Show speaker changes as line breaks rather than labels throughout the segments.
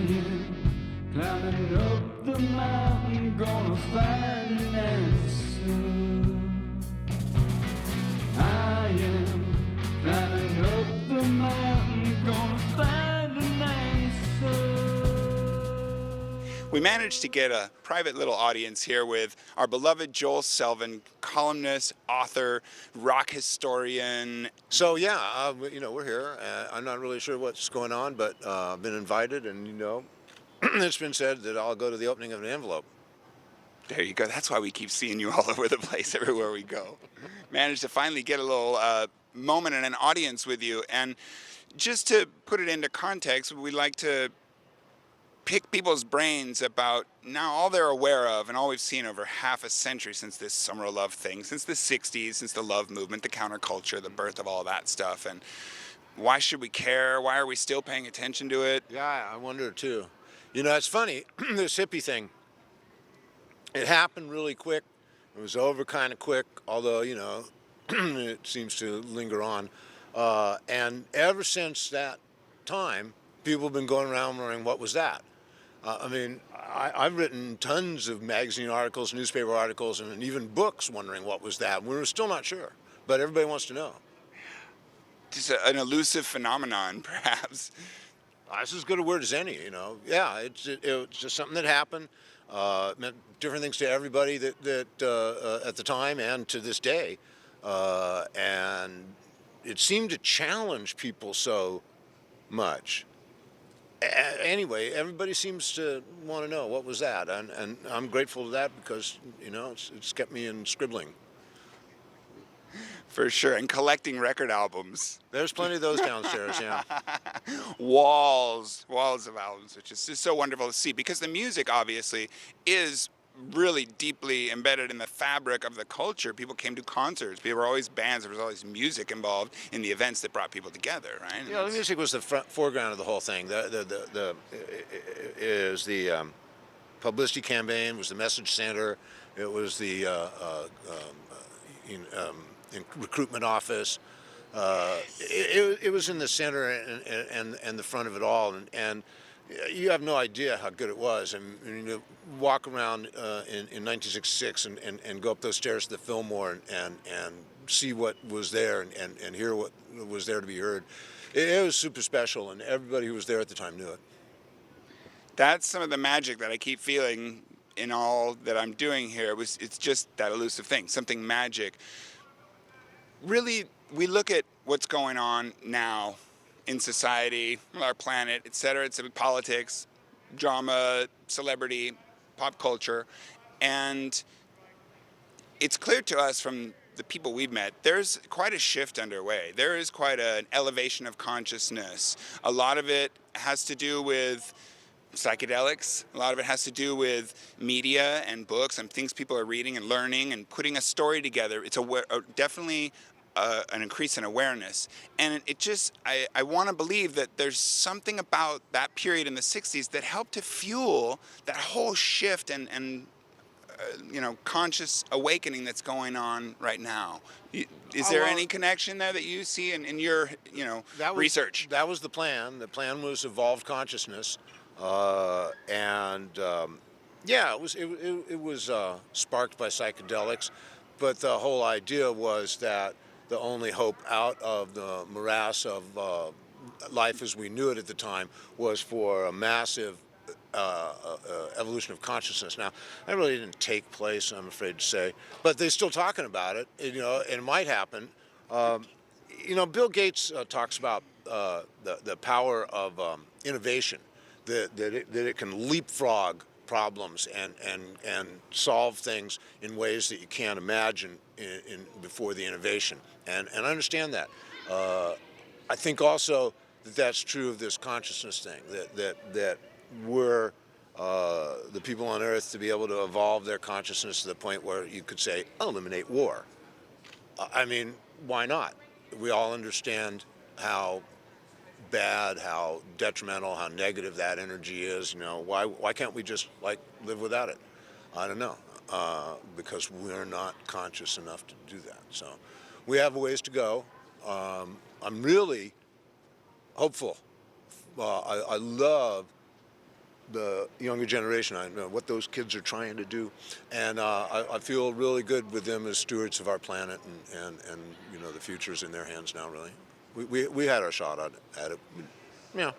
am climbing up the mountain, gonna find an answer. I am climbing up the mountain, gonna find an answer.
We managed to get a private little audience here with our beloved Joel Selvin, columnist, author, rock historian.
So yeah, we're here. I'm not really sure what's going on, but I've been invited, and it's been said that I'll go to the opening of an envelope.
There you go. That's why we keep seeing you all over the place, everywhere we go. Managed to finally get a little moment and an audience with you. And just to put it into context, we like to pick people's brains about now all they're aware of and all we've seen over half a century since this Summer of Love thing, since the 60s, since the love movement, the counterculture, the birth of all that stuff. And why should we care? Why are we still paying attention to it?
Yeah, I wonder too. It's funny, this hippie thing, it happened really quick. It was over kind of quick, although, it seems to linger on. And ever since that time, people have been going around wondering, what was that? I've written tons of magazine articles, newspaper articles, and even books wondering what was that. We're still not sure, but everybody wants to know.
Just an elusive phenomenon, perhaps.
That's as good a word as any, Yeah, it's just something that happened. Meant different things to everybody that at the time and to this day. And it seemed to challenge people so much. Anyway, everybody seems to want to know what was that, and I'm grateful to that because it's kept me in scribbling.
For sure, and collecting record albums.
There's plenty of those downstairs, yeah.
walls of albums, which is just so wonderful to see because the music obviously is really deeply embedded in the fabric of the culture. People came to concerts. There were always bands. There was always music involved in the events that brought people together, right?
Yeah, the music was the foreground of the whole thing. The publicity campaign was the message center. It was the recruitment office. It was in the center and the front of it all, and you have no idea how good it was. And you walk around in 1966 and go up those stairs to the Fillmore and see what was there and hear what was there to be heard. It was super special, and everybody who was there at the time knew it.
That's some of the magic that I keep feeling in all that I'm doing here. It's just that elusive thing, something magic. Really, we look at what's going on now in society, our planet, et cetera, politics, drama, celebrity, pop culture, and it's clear to us from the people we've met, there's quite a shift underway. There is quite an elevation of consciousness. A lot of it has to do with psychedelics. A lot of it has to do with media and books and things people are reading and learning and putting a story together. It's definitely an increase in awareness. And I want to believe that there's something about that period in the 60s that helped to fuel that whole shift and conscious awakening that's going on right now. Is there any connection there that you see in your research?
That was the plan. The plan was evolved consciousness. It was sparked by psychedelics, but the whole idea was that the only hope out of the morass of life as we knew it at the time was for a massive evolution of consciousness. Now, that really didn't take place, I'm afraid to say, but they're still talking about it, and it might happen. Bill Gates talks about the power of innovation, that it can leapfrog problems and solve things in ways that you can't imagine before the innovation. And I understand that. I think also that that's true of this consciousness thing, that we're the people on Earth to be able to evolve their consciousness to the point where you could say, eliminate war. Why not? We all understand how bad, how detrimental, how negative that energy is. Why can't we just live without it? I don't know, because we're not conscious enough to do that. So we have a ways to go. I'm really hopeful. I love the younger generation. I know what those kids are trying to do, and I feel really good with them as stewards of our planet, and you know, the future's in their hands now. Really, we had our shot at it. Yeah,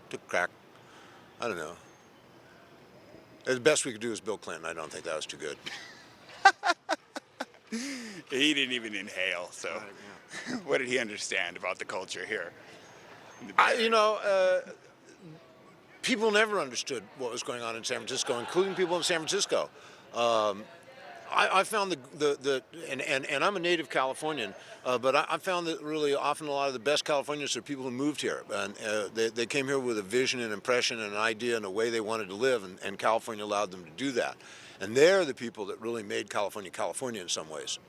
took a crack. I don't know. The best we could do was Bill Clinton. I don't think that was too good.
He didn't even inhale, so
Yeah.
what did he understand about the culture here?
You know, people never understood what was going on in San Francisco, including people in San Francisco. I found and I'm a native Californian, but I found that really often a lot of the best Californians are people who moved here, and they came here with a vision, an impression, an idea, and a way they wanted to live, and California allowed them to do that. And they're the people that really made California California in some ways.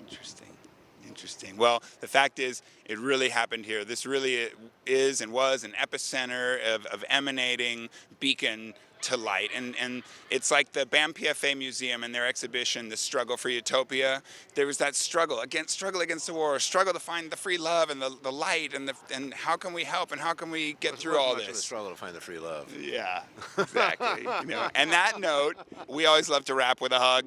Interesting. Interesting. Well, the fact is, it really happened here. This really is and was an epicenter of emanating beacon to light. And it's like the BAM PFA Museum and their exhibition, The Struggle for Utopia. There was that struggle against the war, struggle to find the free love and the light, and how can we help and how can we get through all
Much of a
this?
struggle to find the free love.
Yeah, exactly. You know, and that note, we always love to wrap with a hug.